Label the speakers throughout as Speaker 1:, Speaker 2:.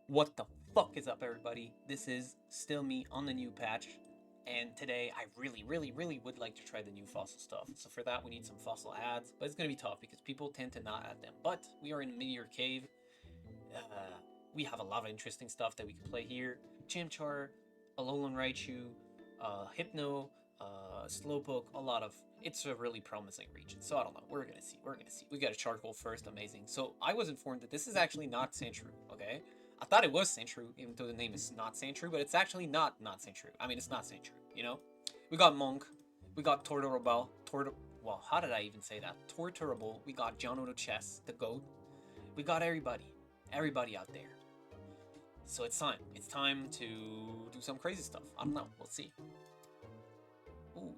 Speaker 1: What the fuck is up, everybody? This is still me on the new patch, and today I really would like to try the new fossil stuff. So for that, we need some fossil ads, but it's gonna be tough because people tend to not add them. But we are in a Meteor Cave. Uh, we have a lot of interesting stuff that we can play here. Chimchar, Alolan Raichu, Hypno, Slowpoke, a lot of... It's a really promising region, so I don't know. We're gonna see. We got a charcoal first, amazing. So I was informed that this is actually not Sandshrew, okay? I thought it was Sandshrew, even though the name is not Sandshrew, but it's actually not Sandshrew. I mean, it's not Sandshrew, you know? We got Monk, we got Tortorabel, well, how did I even say that? Tortorable, we got Jono the Chess, the GOAT. We got everybody out there. So it's time to do some crazy stuff. I don't know, we'll see. Ooh,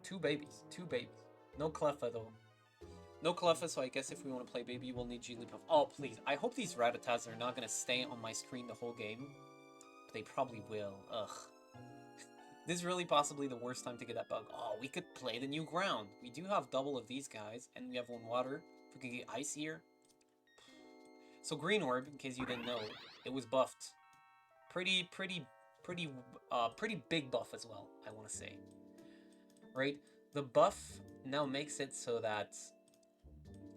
Speaker 1: two babies. No Cleffa, though. No Cleffa, so I guess if we want to play baby, we'll need Jigglypuff. Oh, please. I hope these Rattatas are not going to stay on my screen the whole game. But they probably will. Ugh. This is really possibly the worst time to get that bug. Oh, we could play the new ground. We do have double of these guys, and we have one water. If we can get ice here. So Green Orb, in case you didn't know, it was buffed. Pretty big buff as well, I want to say. Right? The buff now makes it so that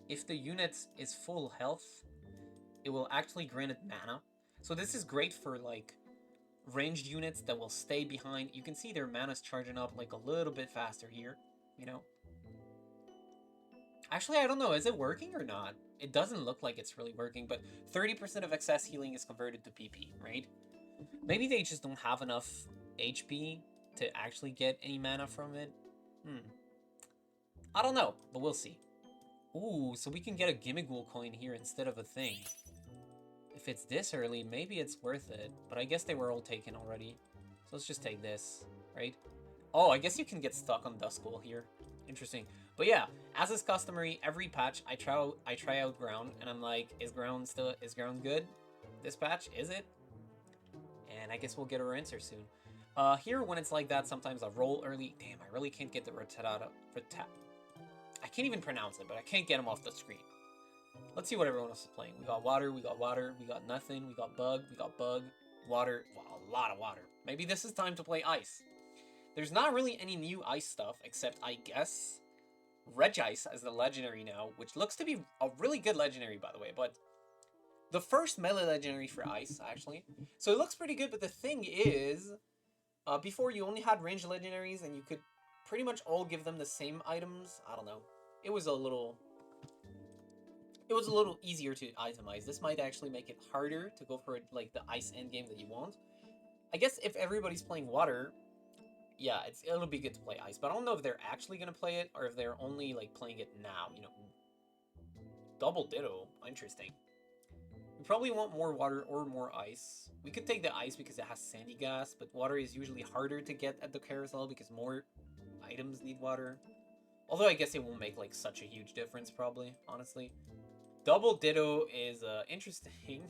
Speaker 1: if the unit is full health, it will actually grant it mana. So this is great for like ranged units that will stay behind. You can see their mana's charging up like a little bit faster here, you know? Actually, I don't know, is it working or not? It doesn't look like it's really working, but 30% of excess healing is converted to PP, right? Maybe they just don't have enough HP to actually get any mana from it. I don't know, but we'll see. Ooh, so we can get a Gimmighoul coin here instead of a thing. If it's this early, maybe it's worth it. But I guess they were all taken already. So let's just take this, right? Oh, I guess you can get stuck on Duskull here. Interesting. But yeah, as is customary, every patch I try out ground, and I'm like, is ground good? This patch, is it? And I guess we'll get our answer soon. Here, when it's like that, sometimes I roll early. Damn, I really can't get the Rattata. I can't even pronounce it, but I can't get him off the screen. Let's see what everyone else is playing. We got water, we got nothing, we got bug, water. Wow, a lot of water. Maybe this is time to play ice. There's not really any new ice stuff, except, I guess, Regice as the legendary now, which looks to be a really good legendary, by the way, but the first melee legendary for ice, actually. So it looks pretty good, but the thing is, before you only had ranged legendaries, and you could pretty much all give them the same items. I don't know. It was a little easier to itemize. This might actually make it harder to go for like the ice endgame that you want. I guess if everybody's playing water, yeah, it'll be good to play ice. But I don't know if they're actually gonna play it or if they're only like playing it now. You know, double ditto. Interesting. We probably want more water or more ice. We could take the ice because it has sandy gas, but water is usually harder to get at the carousel because more items need water. Although I guess it won't make like such a huge difference probably, honestly. Double Ditto is interesting.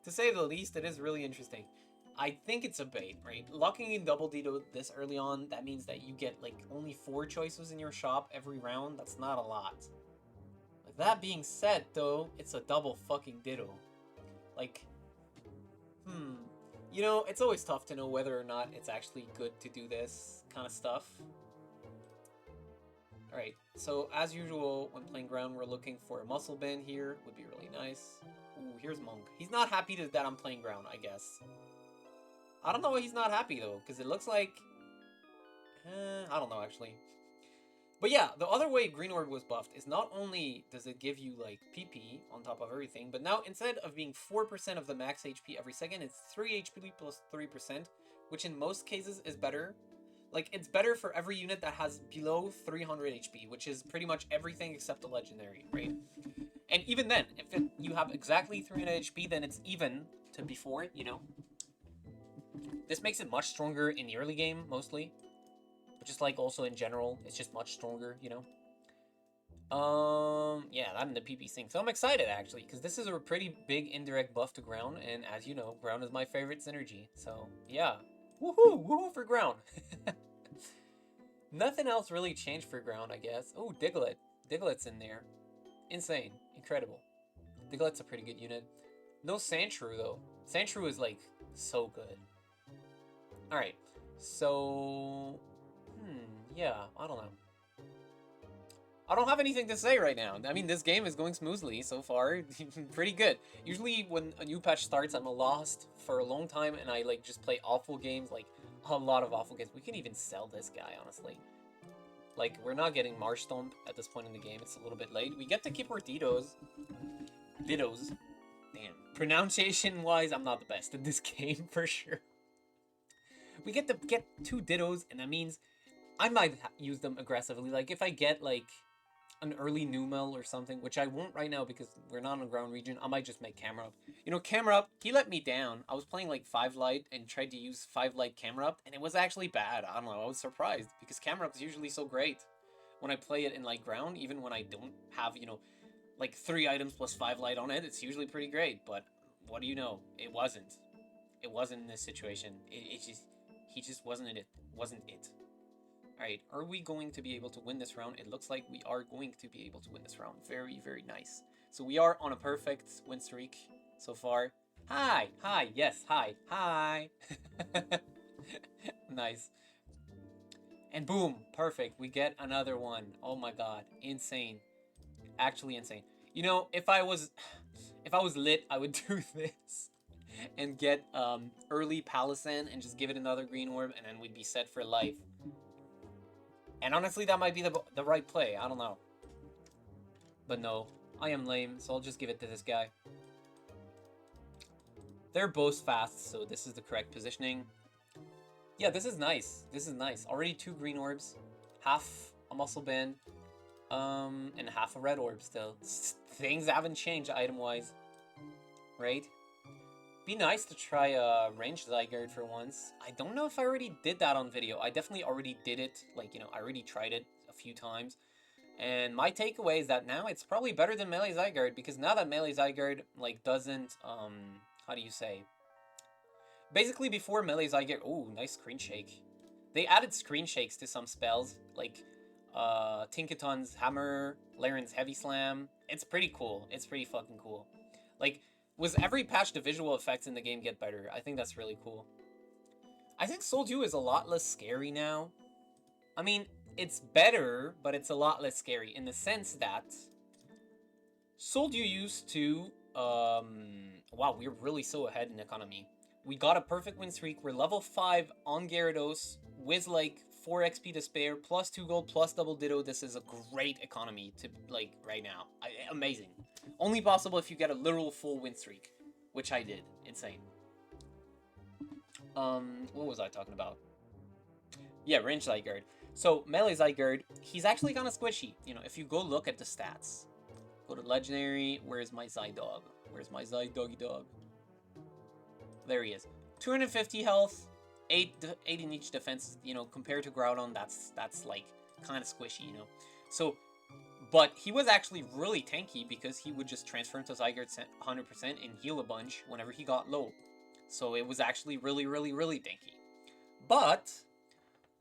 Speaker 1: To say the least, it is really interesting. I think it's a bait, right? Locking in Double Ditto this early on, that means that you get like only 4 choices in your shop every round. That's not a lot. Like, that being said, though, it's a double fucking Ditto. Like, you know, it's always tough to know whether or not it's actually good to do this kind of stuff. Alright, so as usual, when playing ground, we're looking for a muscle band here. Would be really nice. Ooh, here's Monk. He's not happy that I'm playing ground, I guess. I don't know why he's not happy, though, because it looks like... I don't know, actually. But yeah, the other way Green Orb was buffed is not only does it give you, like, PP on top of everything, but now instead of being 4% of the max HP every second, it's 3 HP plus 3%, which in most cases is better. Like, it's better for every unit that has below 300 HP, which is pretty much everything except the legendary, right? And even then, if you have exactly 300 HP, then it's even to before, you know? This makes it much stronger in the early game, mostly. But just like also in general, it's just much stronger, you know? Yeah, that and the PP thing. So I'm excited, actually, because this is a pretty big indirect buff to ground, and as you know, ground is my favorite synergy. So, yeah. Woohoo! Woohoo for ground! Nothing else really changed for ground, I guess. Oh, Diglett. Diglett's in there. Insane. Incredible. Diglett's a pretty good unit. No Sandshrew, though. Sandshrew is, like, so good. Alright, so... yeah, I don't know. I don't have anything to say right now. I mean, this game is going smoothly so far. Pretty good. Usually when a new patch starts, I'm lost for a long time, and I, like, just play awful games, like, a lot of awful games. We can even sell this guy, honestly. Like, we're not getting Marshtomp at this point in the game. It's a little bit late. We get to keep our Dittos. Dittos. Damn. Pronunciation-wise, I'm not the best in this game, for sure. We get to get 2 Dittos, and that means I might use them aggressively. Like, if I get, like, an early Numel or something, which I won't right now because we're not in a ground region, I might just make Camerupt. You know, Camerupt, he let me down. I was playing, like, 5 Light and tried to use 5 Light Camerupt, and it was actually bad. I don't know, I was surprised, because Camerupt is usually so great when I play it in, like, ground, even when I don't have, you know, like, 3 items plus 5 Light on it, it's usually pretty great, but what do you know? It wasn't. It wasn't in this situation. He just wasn't it. Alright, are we going to be able to win this round? It looks like we are going to be able to win this round. Very, very nice. So we are on a perfect win streak so far. Hi! Hi! Yes, hi! Hi! Nice. And boom! Perfect. We get another one. Oh my god. Insane. Actually insane. You know, if I was lit, I would do this. And get early Palossand and just give it another green orb, and then we'd be set for life. And honestly, that might be the right play. I don't know. But no, I am lame, so I'll just give it to this guy. They're both fast, so this is the correct positioning. Yeah, this is nice. This is nice. Already 2 green orbs, half a muscle band, and half a red orb still. Things haven't changed item-wise, right? Be nice to try a ranged Zygarde for once. I don't know if I already did that on video. I definitely already did it. Like, you know, I already tried it a few times. And my takeaway is that now it's probably better than Melee Zygarde, because now that Melee Zygarde, like, doesn't, how do you say? Basically, before Melee Zygarde... Ooh, nice Screen Shake. They added Screen Shakes to some spells, like, Tinkaton's Hammer, Laren's Heavy Slam. It's pretty cool. It's pretty fucking cool. Like... With every patch, the visual effects in the game get better. I think that's really cool. I think Soldew is a lot less scary now. I mean, it's better, but it's a lot less scary in the sense that Soldew used to... wow, we're really so ahead in economy. We got a perfect win streak. We're level 5 on Gyarados with, like, 4 XP to spare, plus 2 gold, plus double Ditto. This is a great economy to, like, right now. Amazing. Only possible if you get a literal full win streak, which I did. Insane. What was I talking about? Yeah, range Zygarde. So, Melee Zygarde, he's actually kind of squishy. You know, if you go look at the stats. Go to Legendary, where's my Zydog? Where's my Zydoggy dog? There he is. 250 health, 8 in each defense, you know, compared to Groudon, that's like, kind of squishy, you know? So... But he was actually really tanky because he would just transfer into Zygarde 100% and heal a bunch whenever he got low. So it was actually really, really, really tanky. But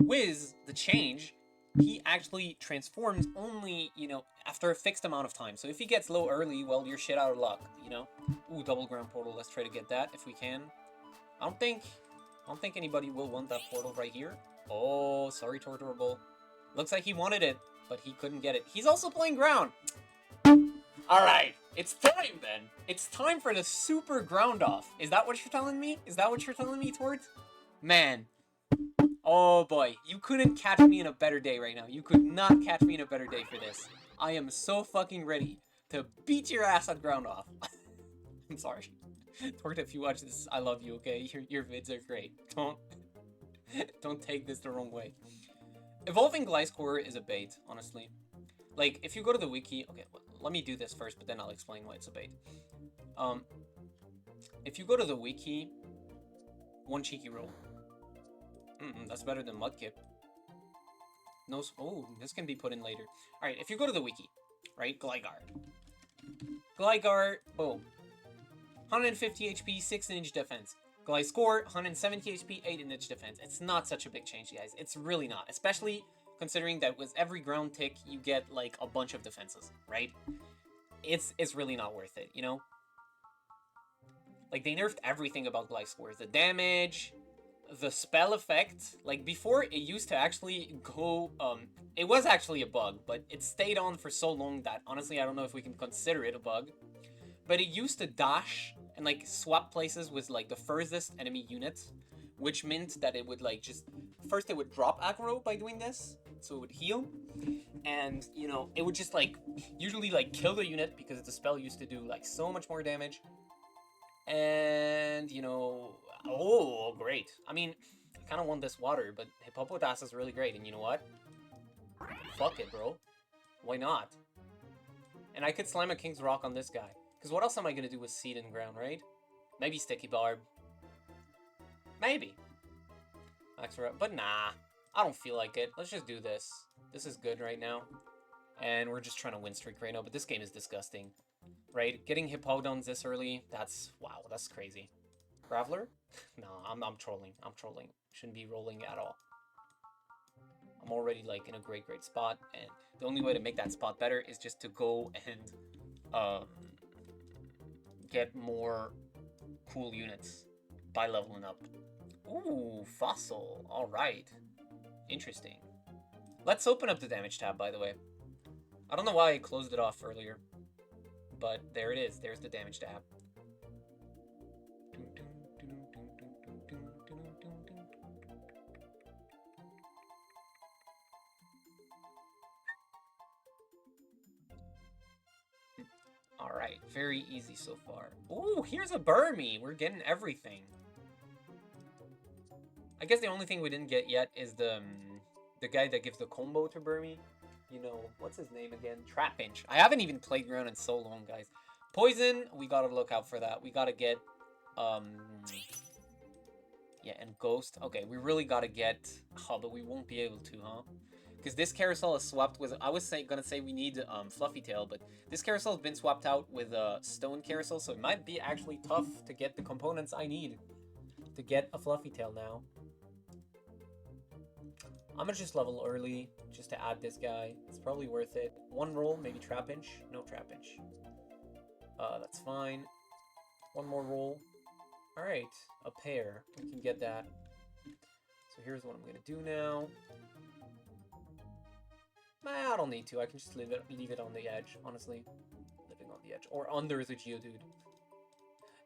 Speaker 1: with the change, he actually transforms only, you know, after a fixed amount of time. So if he gets low early, well, you're shit out of luck, you know? Ooh, double ground portal. Let's try to get that if we can. I don't think anybody will want that portal right here. Oh, sorry, Tortorable. Looks like he wanted it, but he couldn't get it. He's also playing ground. Alright, it's time then. It's time for the super ground off. Is that what you're telling me? Is that what you're telling me, Tort? Man. Oh boy, you couldn't catch me in a better day right now. You could not catch me in a better day for this. I am so fucking ready to beat your ass at ground off. I'm sorry. Tort, if you watch this, I love you, okay? Your vids are great. Don't take this the wrong way. Evolving Gliscor is a bait, honestly. Like, if you go to the wiki... Okay, let me do this first, but then I'll explain why it's a bait. If you go to the wiki... One cheeky roll. That's better than Mudkip. No... Oh, this can be put in later. Alright, if you go to the wiki, right? Gligar. Gligar, boom. 150 HP, 6-inch defense. Gliscor, 170 HP, 8-inch defense. It's not such a big change, guys. It's really not. Especially considering that with every ground tick, you get, like, a bunch of defenses, right? It's really not worth it, you know? Like, they nerfed everything about Gliscor. The damage, the spell effect. Like, before, it used to actually go, it was actually a bug, but it stayed on for so long that, honestly, I don't know if we can consider it a bug. But it used to dash and, like, swap places with, like, the furthest enemy unit, which meant that it would, like, just... First, it would drop aggro by doing this, so it would heal. And, you know, it would just, like, usually, like, kill the unit, because the spell used to do, like, so much more damage. And, you know... Oh, great. I mean, I kind of want this water, but Hippopotas is really great, and you know what? Fuck it, bro. Why not? And I could slam a King's Rock on this guy. Because what else am I going to do with Seed and Ground, right? Maybe Sticky Barb. Maybe. But nah. I don't feel like it. Let's just do this. This is good right now. And we're just trying to win streak right now, but this game is disgusting. Right? Getting Hippowdons this early, that's... Wow, that's crazy. Graveler? No, I'm trolling. I'm trolling. Shouldn't be rolling at all. I'm already, like, in a great spot, and the only way to make that spot better is just to go and, get more cool units by leveling up. Ooh, Fossil. Alright. Interesting. Let's open up the damage tab, by the way. I don't know why I closed it off earlier, but there it is. There's the damage tab. Alright, very easy so far. Ooh, here's a Burmy! We're getting everything. I guess the only thing we didn't get yet is the guy that gives the combo to Burmy. You know, what's his name again? Trapinch. I haven't even played Ground in so long, guys. Poison, we gotta look out for that. We gotta get, yeah, and Ghost. Okay, we really gotta get... Oh, but we won't be able to, huh? Because this carousel is swapped with... I was gonna say we need Fluffy Tail, but this carousel has been swapped out with Stone Carousel, so it might be actually tough to get the components I need to get a Fluffy Tail now. I'm gonna just level early, just to add this guy. It's probably worth it. One roll, maybe Trapinch. No Trapinch. That's fine. One more roll. Alright, a pair. We can get that. So here's what I'm gonna do now. Nah, I don't need to. I can just leave it on the edge, honestly. Living on the edge. Or under the Geodude.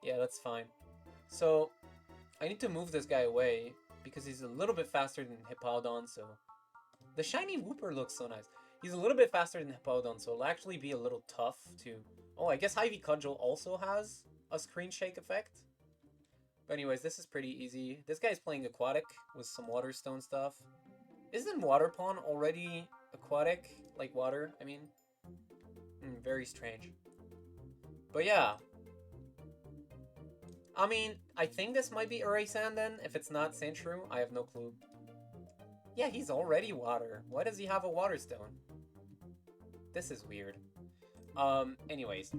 Speaker 1: Yeah, that's fine. So, I need to move this guy away, because he's a little bit faster than Hippowdon, so... The shiny Wooper looks so nice. He's a little bit faster than Hippowdon, so it'll actually be a little tough to... Oh, I guess Ivy Cudgel also has a screen shake effect. But anyways, this is pretty easy. This guy's playing Aquatic with some Water Stone stuff. Isn't Water Pawn already aquatic? Like water, I mean? Very strange. But yeah. I mean, I think this might be Erasan then. If it's not Sandshrew, I have no clue. Yeah, he's already water. Why does he have a Water Stone? This is weird. Anyways.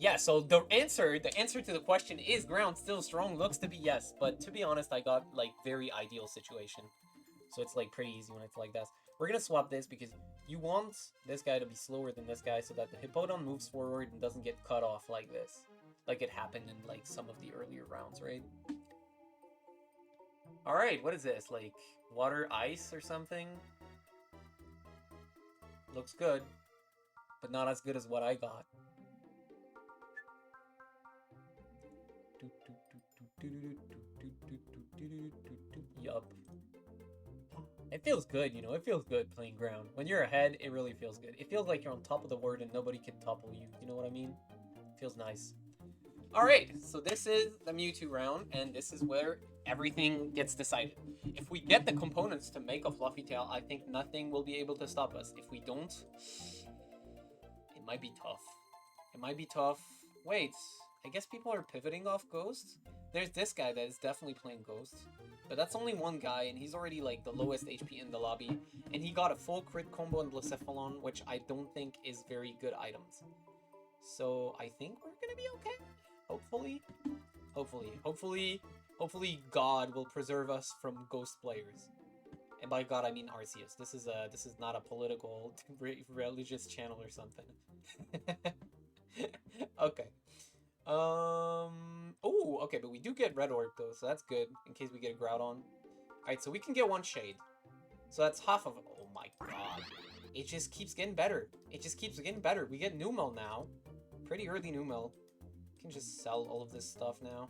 Speaker 1: Yeah, so the answer to the question is Ground still strong? Looks to be yes, but to be honest, I got, like, very ideal situation. So it's, like, pretty easy when it's like this. We're gonna swap this because you want this guy to be slower than this guy so that the Hippowdon moves forward and doesn't get cut off like this. Like it happened in, like, some of the earlier rounds, right? Alright, what is this? Like, water ice or something? Looks good, but not as good as what I got. Yup. It feels good, you know, it feels good playing Ground. When you're ahead, it really feels good. It feels like you're on top of the word and nobody can topple you. You know what I mean? It feels nice. Alright, so this is the Mewtwo round, and this is where everything gets decided. If we get the components to make a Fluffy Tail, I think nothing will be able to stop us. If we don't, it might be tough. It might be tough. Wait, I guess people are pivoting off Ghost? There's this guy that is definitely playing Ghost. But that's only one guy, and he's already, like, the lowest HP in the lobby. And he got a full crit combo on Blacephalon, which I don't think is very good items. So, I think we're gonna be okay. Hopefully. Hopefully God will preserve us from Ghost players. And by God, I mean Arceus. This is not a political, religious channel or something. Okay. Okay, but we do get red orb though, so that's good in case we get a Groudon. Alright, so we can get one Shade. So that's half of it. Oh my god. It just keeps getting better. It just keeps getting better. We get Numel now. Pretty early Numel. Can just sell all of this stuff now.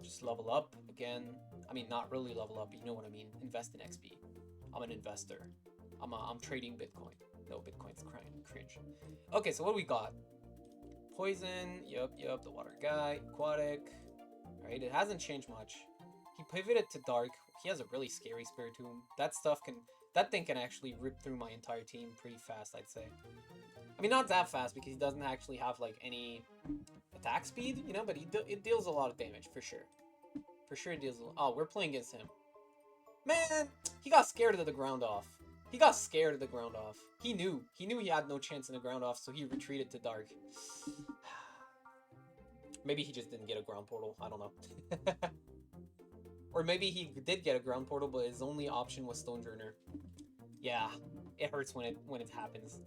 Speaker 1: Just level up again. I mean, not really level up, but you know what I mean. Invest in XP. I'm an investor. I'm trading Bitcoin. No, Bitcoin's cringe. Okay, so what do we got? Poison. Yup. The water guy. Aquatic. Alright, it hasn't changed much. He pivoted to Dark. He has a really scary Spiritomb. That thing can actually rip through my entire team pretty fast, I'd say. I mean, not that fast because he doesn't actually have like any attack speed, you know, but it deals a lot of damage for sure. For sure it deals a lot. Oh, we're playing against him. Man, he got scared of the ground off. He got scared of the ground off. He knew he had no chance in the ground off, so he retreated to Dark. Maybe he just didn't get a ground portal. I don't know. Or maybe he did get a ground portal, but his only option was Stonjourner. Yeah, it hurts when it happens.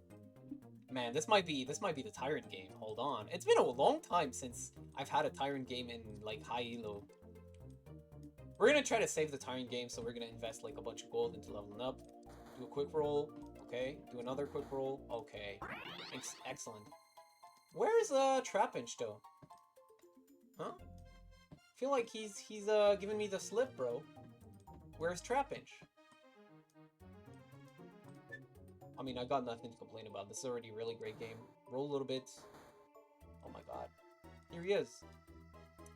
Speaker 1: Man, this might be the Tyrant game. Hold on. It's been a long time since I've had a Tyrant game in like high elo. We're gonna try to save the Tyrant game, so we're gonna invest like a bunch of gold into leveling up. Do a quick roll. Okay. Do another quick roll. Okay. Excellent. Where's Trapinch though? Huh? I feel like he's giving me the slip, bro. Where's Trapinch? I mean, I got nothing to complain about. This is already a really great game. Roll a little bit. Oh my god. Here he is.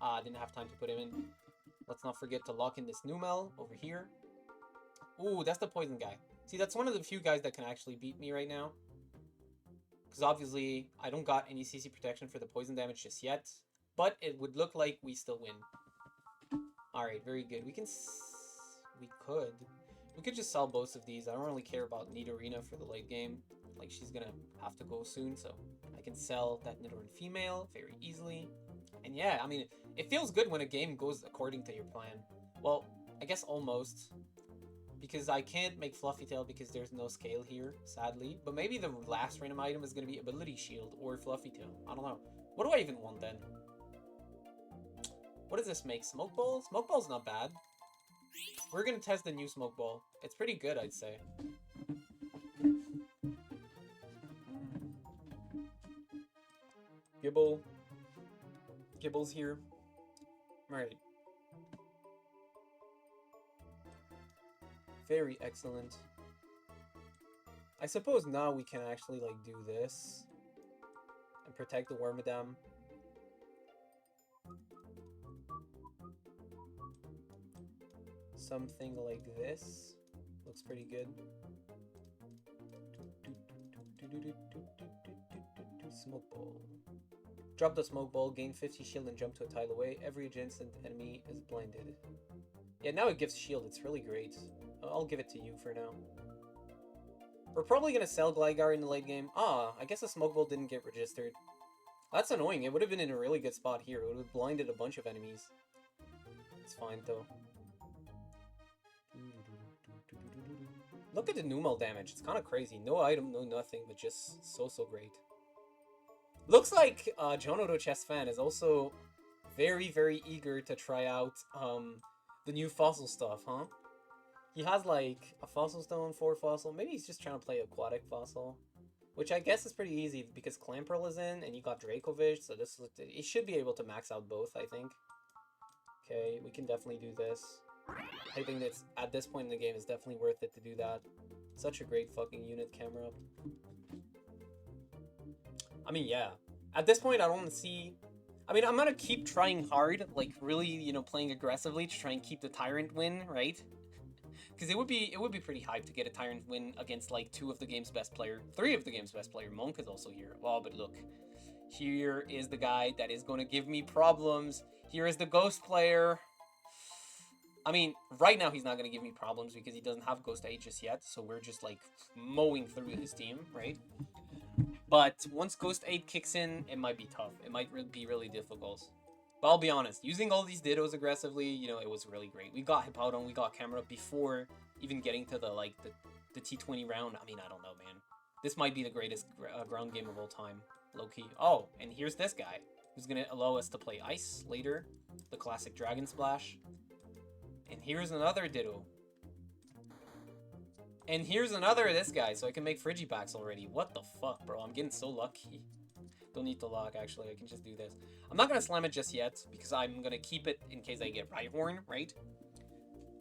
Speaker 1: I didn't have time to put him in. Let's not forget to lock in this Numel over here. Ooh, that's the poison guy. See, that's one of the few guys that can actually beat me right now. Because obviously, I don't got any CC protection for the poison damage just yet. But it would look like we still win. Alright, very good. We could just sell both of these. I don't really care about Nidorina for the late game. Like, she's gonna have to go soon, so I can sell that Nidoran female very easily. And yeah, I mean, it feels good when a game goes according to your plan. Well, I guess almost. Because I can't make Fluffy Tail because there's no scale here, sadly. But maybe the last random item is gonna be Ability Shield or Fluffy Tail. I don't know. What do I even want then? What does this make? Smoke Ball? Smoke Ball's not bad. We're gonna test the new Smoke Ball. It's pretty good, I'd say. Gibble. Gibble's here. Alright. Very excellent. I suppose now we can actually, like, do this. And protect the Wormadam. Something like this. Looks pretty good. Smoke Ball. Drop the Smoke Ball, gain 50 shield and jump to a tile away. Every adjacent enemy is blinded. Yeah, now it gives shield. It's really great. I'll give it to you for now. We're probably going to sell Gligar in the late game. Ah, I guess the Smoke Ball didn't get registered. That's annoying. It would have been in a really good spot here. It would have blinded a bunch of enemies. It's fine, though. Look at the Numel damage. It's kind of crazy. No item, no nothing, but just so great. Looks like Jonodo Chess Fan is also very eager to try out the new fossil stuff, huh? He has like a Fossil Stone, 4 Fossil. Maybe he's just trying to play Aquatic Fossil, which I guess is pretty easy because Clamperl is in and you got Dracovish, so it should be able to max out both, I think. Okay, we can definitely do this. I think that's, at this point in the game, it's definitely worth it to do that. Such a great fucking unit, camera. I mean, yeah. At this point, I don't see... I mean, I'm gonna keep trying hard, like, really, you know, playing aggressively to try and keep the Tyrant win, right? Because it would be pretty hype to get a Tyrant win against, like, 2 of the game's best player. 3 of the game's best player. Monk is also here. Well, but look. Here is the guy that is going to give me problems. Here is the Ghost player. I mean, right now he's not going to give me problems because he doesn't have Ghost Age just yet, so we're just, like, mowing through his team, right? But once Ghost 8 kicks in, it might be tough. It might be really difficult. But I'll be honest, using all these Dittos aggressively, you know, it was really great. We got Hippowdon, we got Camera before even getting to the T20 round. I mean, I don't know, man. This might be the greatest ground game of all time, low-key. Oh, and here's this guy, who's going to allow us to play Ice later. the classic Dragon Splash. And here's another Ditto. And here's another of this guy, so I can make Frigibacks already. What the fuck, bro? I'm getting so lucky. Don't need to lock, actually. I can just do this. I'm not going to slam it just yet, because I'm going to keep it in case I get Rhyhorn, right?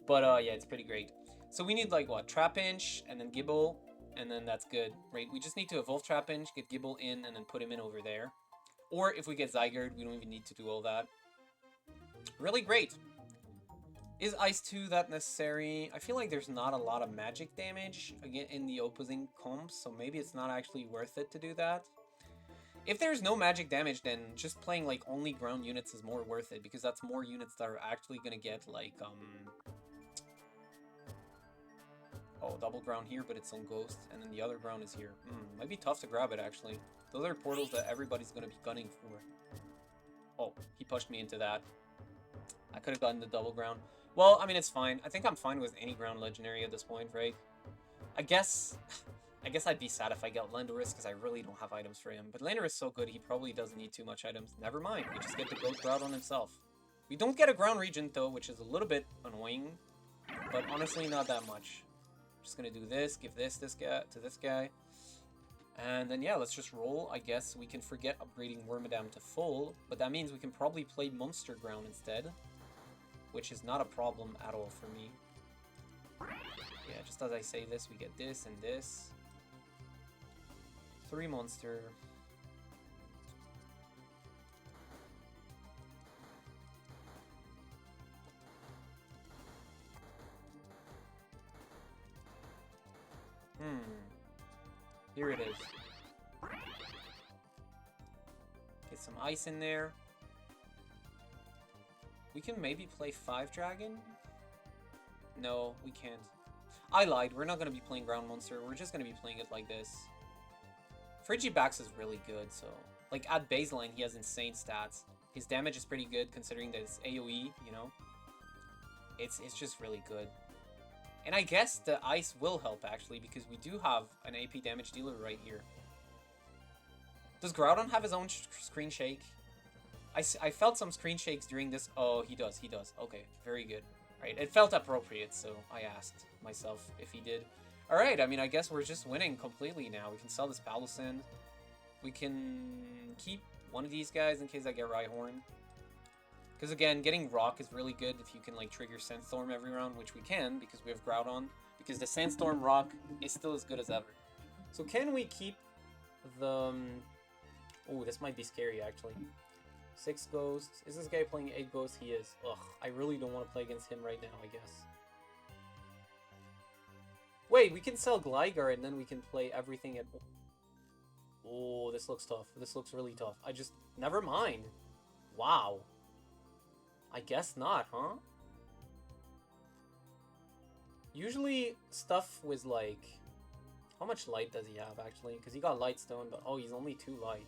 Speaker 1: But, yeah, it's pretty great. So we need, like, what? Trapinch, and then Gible, and then that's good, right? We just need to evolve Trapinch, get Gible in, and then put him in over there. Or if we get Zygarde, we don't even need to do all that. Really great. Is Ice 2 that necessary? I feel like there's not a lot of magic damage again in the opposing comps, so maybe it's not actually worth it to do that. If there's no magic damage, then just playing like only ground units is more worth it, because that's more units that are actually gonna get like oh, double ground here, but it's on Ghost, and then the other ground is here. Might be tough to grab it actually. Those are portals that everybody's gonna be gunning for. Oh, he pushed me into that. I could have gotten the double ground. Well, I mean, it's fine. I think I'm fine with any ground legendary at this point, right? I guess I'd be sad if I got Landorus, because I really don't have items for him. But Landorus is so good, he probably doesn't need too much items. Never mind, we just get the Goat Ground on himself. We don't get a ground regent, though, which is a little bit annoying. But honestly, not that much. Just gonna do this, give this guy to this guy. And then, yeah, let's just roll. I guess we can forget upgrading Wormadam to full, but that means we can probably play Monster Ground instead, which is not a problem at all for me. Yeah, just as I say this, we get this and this. 3 monster. Here it is. Get some ice in there. We can maybe play 5 dragon? No, we can't. I lied. We're not going to be playing ground monster. We're just going to be playing it like this. Frigibacks is really good, so... Like, at baseline, he has insane stats. His damage is pretty good, considering that it's AoE, you know? It's just really good. And I guess the ice will help, actually, because we do have an AP damage dealer right here. Does Groudon have his own screen shake? I felt some screen shakes during this. Oh, he does. Okay, very good. Right, it felt appropriate, so I asked myself if he did. Alright, I mean, I guess we're just winning completely now. We can sell this Palossand. We can keep one of these guys in case I get Rhyhorn. Because again, getting Rock is really good if you can like trigger Sandstorm every round, which we can because we have Groudon. Because the Sandstorm Rock is still as good as ever. So can we keep the... Oh, this might be scary actually. 6 ghosts. Is this guy playing 8 ghosts? He is. Ugh, I really don't want to play against him right now, I guess. Wait, we can sell Gligar and then we can play everything at... Oh, this looks tough. This looks really tough. Never mind. Wow. I guess not, huh? Usually stuff with like... How much light does he have actually? Because he got Lightstone, but oh, he's only 2 light.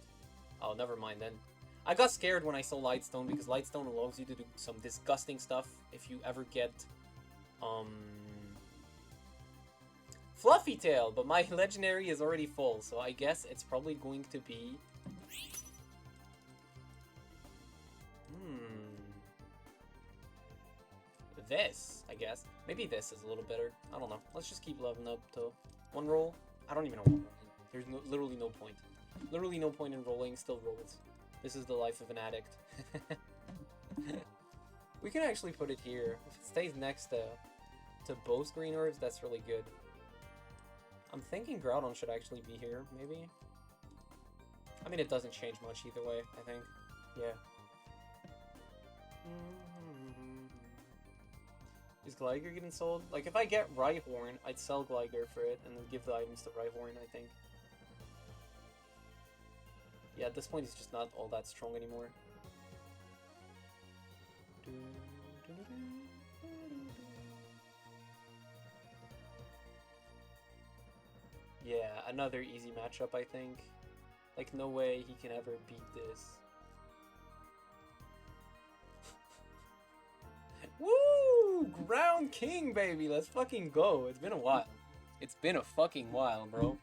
Speaker 1: Oh, never mind then. I got scared when I saw Lightstone because Lightstone allows you to do some disgusting stuff if you ever get Fluffy Tail, but my legendary is already full, so I guess it's probably going to be this, I guess. Maybe this is a little better. I don't know. Let's just keep leveling up to 1 roll. I don't even know. There's literally no point. Literally no point in rolling, still rolls. This is the life of an addict. We can actually put it here. If it stays next to both green orbs, that's really good. I'm thinking Groudon should actually be here, maybe? I mean, it doesn't change much either way, I think. Yeah. Is Gligar getting sold? Like, if I get Rhyhorn, I'd sell Gligar for it and then give the items to Rhyhorn, I think. Yeah, at this point, he's just not all that strong anymore. Yeah, another easy matchup, I think. Like, no way he can ever beat this. Woo! Ground King, baby! Let's fucking go. It's been a while. It's been a fucking while, bro.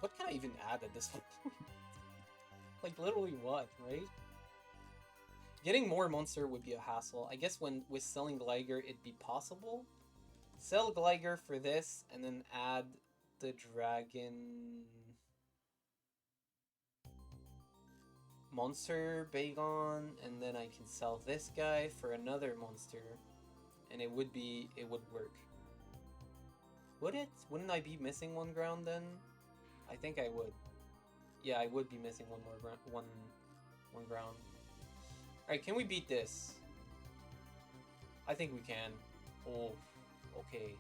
Speaker 1: What can I even add at this point? Like, literally what, right? Getting more monster would be a hassle. I guess when with selling Gligar, it'd be possible. Sell Gligar for this, and then add the dragon... monster Bagon, and then I can sell this guy for another monster, and it would work. Would it? Wouldn't I be missing one ground then? I think I would. Yeah, I would be missing one ground. Alright, can we beat this? I think we can. Oh, okay.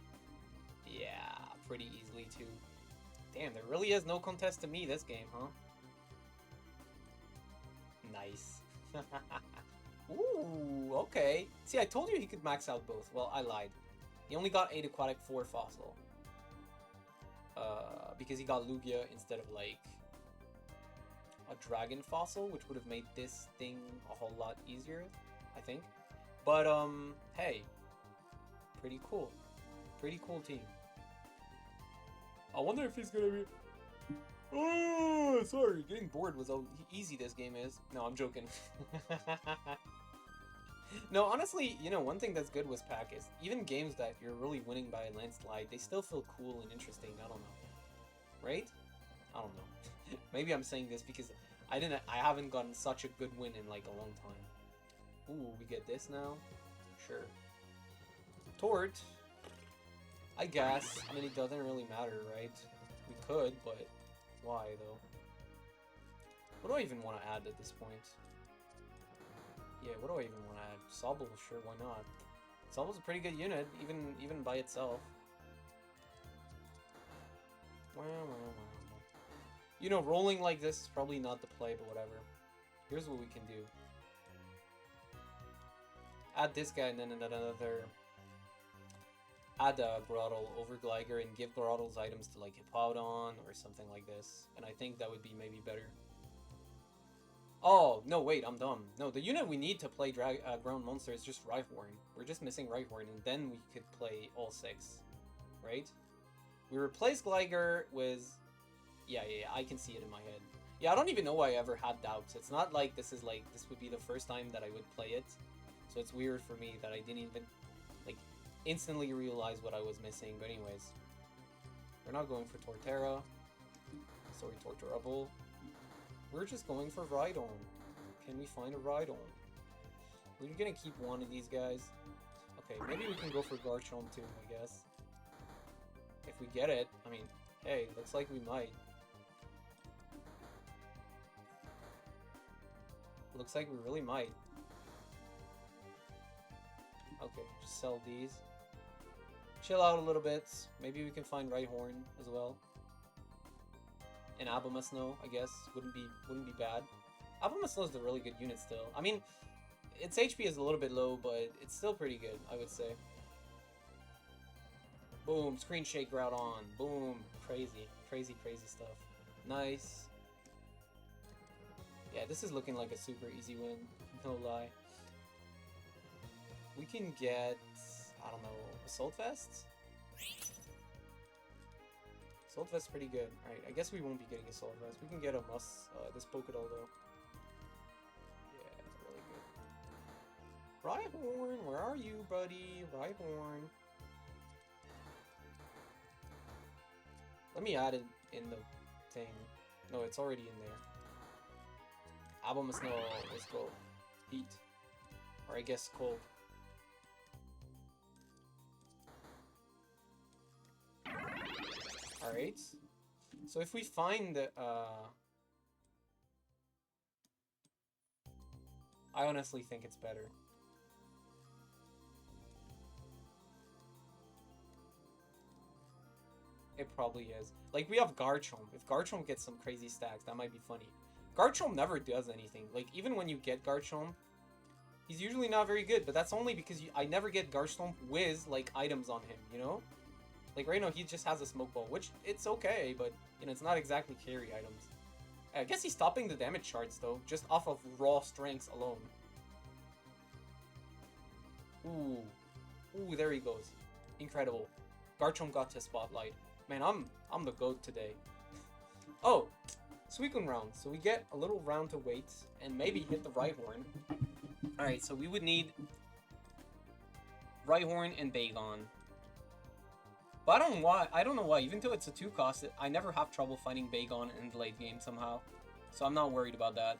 Speaker 1: Yeah, pretty easily too. Damn, there really is no contest to me this game, huh? Nice. Ooh, okay. See, I told you he could max out both. Well, I lied. He only got 8 aquatic, 4 fossil. Because he got Lugia instead of, like, a dragon fossil, which would have made this thing a whole lot easier, I think. But, hey. Pretty cool. Pretty cool team. I wonder if he's gonna be... Oh, sorry, getting bored was how easy this game is. No, I'm joking. No, honestly, you know, one thing that's good with Pack is even games that you're really winning by a landslide, they still feel cool and interesting. I don't know. Right? I don't know. Maybe I'm saying this because I haven't gotten such a good win in like a long time. Ooh, we get this now? Sure. Tort. I guess. I mean, it doesn't really matter, right? We could, but why, though? What do I even want to add at this point? Yeah, what do I even want to add? Sobble, sure, why not? Sobble's a pretty good unit, even by itself. Wow. You know, rolling like this is probably not the play, but whatever. Here's what we can do. Add this guy and then another... Add a Groddle over Gligar and give Groddle's items to like Hippowdon or something like this. And I think that would be maybe better. Oh, no, wait, I'm dumb. No, the unit we need to play Ground Monster is just Rhyhorn. We're just missing Rhyhorn, and then we could play all 6. Right? We replace Gligar with... Yeah, I can see it in my head. Yeah, I don't even know why I ever had doubts. It's not like this would be the first time that I would play it. So it's weird for me that I didn't even, like, instantly realize what I was missing. But anyways, we're not going for Torterra. Sorry, Torterable. We're just going for Rhydon. Can we find a Rhydon? We're gonna keep one of these guys. Okay, maybe we can go for Garchomp too, I guess. If we get it, I mean, hey, looks like we might. Looks like we really might. Okay, just sell these. Chill out a little bit. Maybe we can find Rhyhorn as well. And Abomasnow, I guess, wouldn't be bad. Abomasnow is a really good unit still. I mean, its HP is a little bit low, but it's still pretty good, I would say. Boom, Screen Shake Groudon. Boom, crazy stuff. Nice. Yeah, this is looking like a super easy win, no lie. We can get, I don't know, Assault Vest? Assault Vest's pretty good. Alright, I guess we won't be getting Assault Vest. We can get a this Pokédoll though. Yeah, really good. Rhyhorn, where are you, buddy? Rhyhorn. Let me add it in the thing. No, it's already in there. Abomasnow, let's go. Heat. Or I guess cold. Alright. So if we find I honestly think it's better. It probably is. Like, we have Garchomp. If Garchomp gets some crazy stacks, that might be funny. Garchomp never does anything. Like, even when you get Garchomp, he's usually not very good. But that's only because I never get Garchomp with, like, items on him, you know? Like, right now, he just has a Smoke Ball, which, it's okay, but, you know, it's not exactly carry items. I guess he's stopping the damage charts, though, just off of raw strengths alone. Ooh. Ooh, there he goes. Incredible. Garchomp got to Spotlight. Man, I'm the GOAT today. Oh, Suicune round. So we get a little round to wait and maybe hit the Rhyhorn. Alright, so we would need Rhyhorn and Bagon. But I don't know why, even though it's a 2 cost, I never have trouble finding Bagon in the late game somehow. So I'm not worried about that.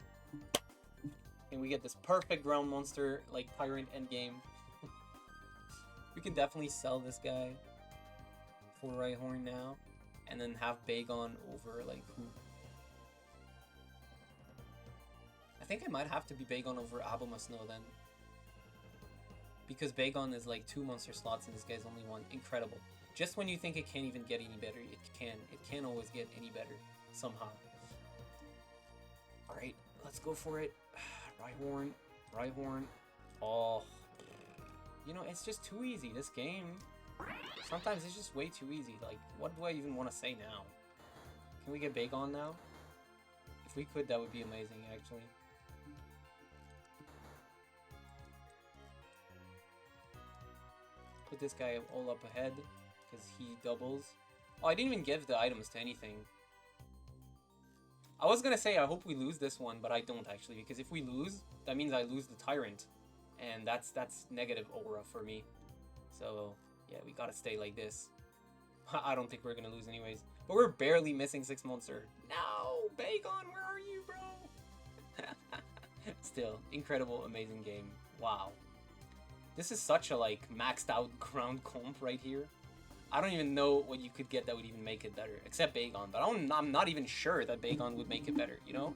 Speaker 1: And we get this perfect ground monster, like Tyrant endgame. We can definitely sell this guy for Rhyhorn now. And then have Bagon over, like, who? I think it might have to be Bagon over Abomasnow then. Because Bagon is like 2 monster slots and this guy's only 1. Incredible. Just when you think it can't even get any better, it can. It can always get any better. Somehow. Alright, let's go for it. Rhyhorn. Rhyhorn. Oh. You know, it's just too easy, this game. Sometimes it's just way too easy. Like, what do I even want to say now? Can we get Bagon now? If we could, that would be amazing, actually. Put this guy all up ahead, because he doubles. Oh, I didn't even give the items to anything. I was gonna say I hope we lose this one, but I don't actually, because if we lose, that means I lose the Tyrant. And that's negative aura for me. So, yeah, we gotta stay like this. I don't think we're gonna lose anyways. But we're barely missing 6 monster. No! Bagon, where are you, bro? Still, incredible, amazing game. Wow. This is such a, like, maxed out ground comp right here. I don't even know what you could get that would even make it better. Except Bagon. But I'm not even sure that Bagon would make it better, you know?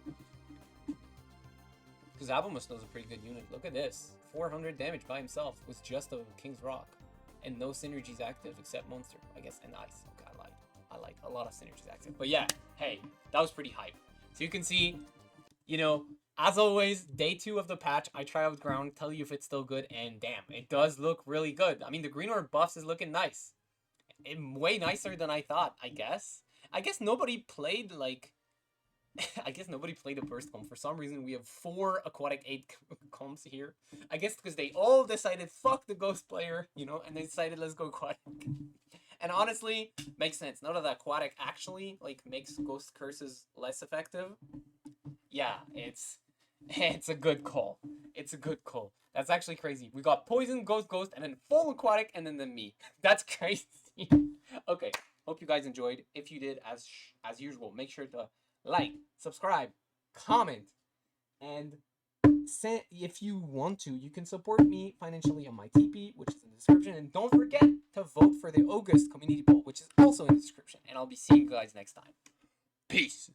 Speaker 1: Because Abomasnow is a pretty good unit. Look at this. 400 damage by himself with just a King's Rock. And no synergies active except Monster. I guess, and Ice. Okay, I lied. A lot of synergies active. But yeah, hey, that was pretty hype. So you can see, you know, as always, day 2 of the patch, I try out ground, tell you if it's still good, and damn, it does look really good. I mean, the green orb buffs is looking nice. Way nicer than I thought, I guess. I guess nobody played, like... I guess nobody played a burst comp. For some reason, we have 4 aquatic 8 comps here. I guess because they all decided, fuck the ghost player, you know, and they decided, let's go aquatic. And honestly, makes sense. Now that the aquatic actually, like, makes ghost curses less effective, yeah, it's a good call. It's a good call. That's actually crazy. We got poison, ghost, and then full aquatic, and then me. That's crazy. Okay, hope you guys enjoyed. If you did, as usual, make sure to like, subscribe, comment, and if you want to, you can support me financially on my TP, which is in the description. And don't forget to vote for the August community poll, which is also in the description. And I'll be seeing you guys next time. Peace.